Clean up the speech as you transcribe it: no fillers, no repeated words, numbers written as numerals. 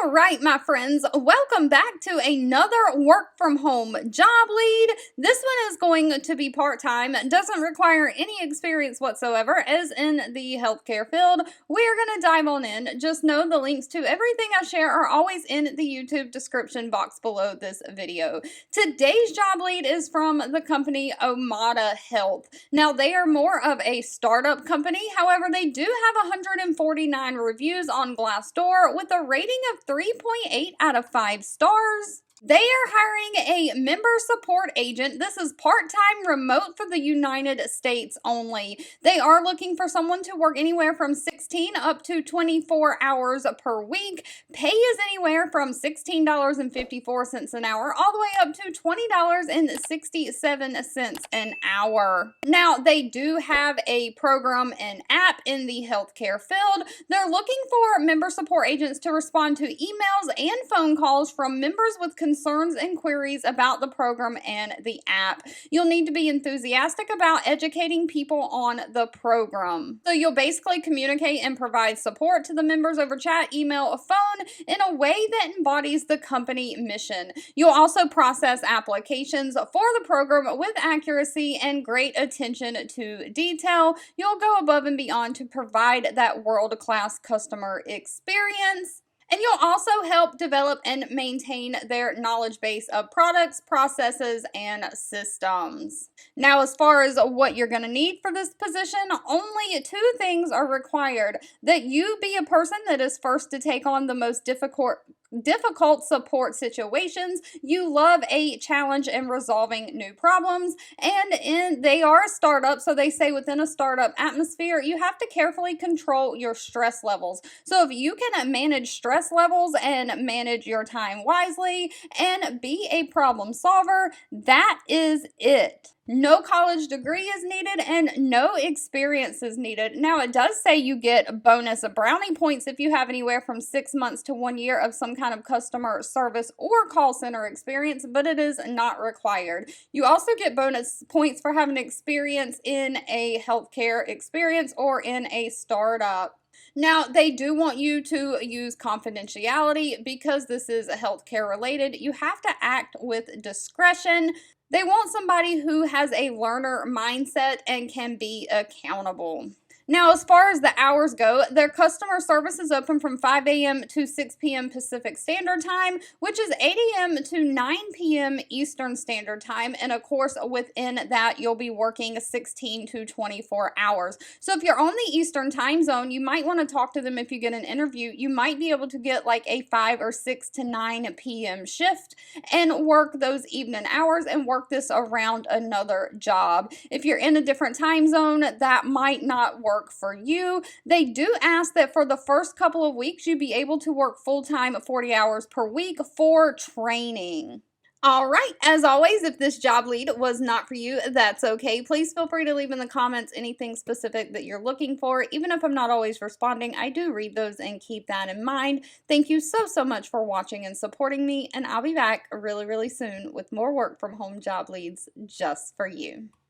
All right, my friends, welcome back to another work from home job lead. This one is going to be part-time, doesn't require any experience whatsoever, as in the healthcare field. We're going to dive on in. Just know the links to everything I share are always in the YouTube description box below this video. Today's job lead is from the company Omada Health. Now, they are more of a startup company. However, they do have 149 reviews on Glassdoor with a rating of 3.8 out of 5 stars. They are hiring a member support agent. This is part-time remote for the United States only. They are looking for someone to work anywhere from 16 up to 24 hours per week. Pay is anywhere from $16.54 an hour all the way up to $20.67 an hour. Now, they do have a program and app in the healthcare field. They're looking for member support agents to respond to emails and phone calls from members with concerns and queries about the program and the app. You'll need to be enthusiastic about educating people on the program. So you'll basically communicate and provide support to the members over chat, email, or phone in a way that embodies the company mission. You'll also process applications for the program with accuracy and great attention to detail. You'll go above and beyond to provide that world-class customer experience. And you'll also help develop and maintain their knowledge base of products, processes, and systems. Now, as far as what you're going to need for this position, only two things are required. That you be a person that is first to take on the most difficult support situations. You love a challenge in resolving new problems, and they are a startup, so they say within a startup atmosphere, you have to carefully control your stress levels. So if you can manage stress levels and manage your time wisely and be a problem solver, that is it. No college degree is needed and no experience is needed. Now, it does say you get bonus brownie points if you have anywhere from 6 months to 1 year of some kind of customer service or call center experience, but it is not required. You also get bonus points for having experience in a healthcare experience or in a startup. Now, they do want you to use confidentiality because this is healthcare related. You have to act with discretion. They want somebody who has a learner mindset and can be accountable. Now, as far as the hours go, their customer service is open from 5 a.m. to 6 p.m. Pacific Standard Time, which is 8 a.m. to 9 p.m. Eastern Standard Time. And of course, within that, you'll be working 16 to 24 hours. So if you're on the Eastern time zone, you might want to talk to them if you get an interview. You might be able to get like a 5 or 6 to 9 p.m. shift and work those evening hours and work this around another job. If you're in a different time zone, that might not work for you. They do ask that for the first couple of weeks, you be able to work full-time 40 hours per week for training. All right, as always, if this job lead was not for you, that's okay. Please feel free to leave in the comments anything specific that you're looking for. Even if I'm not always responding, I do read those and keep that in mind. Thank you so much for watching and supporting me, and I'll be back really soon with more work from home job leads just for you.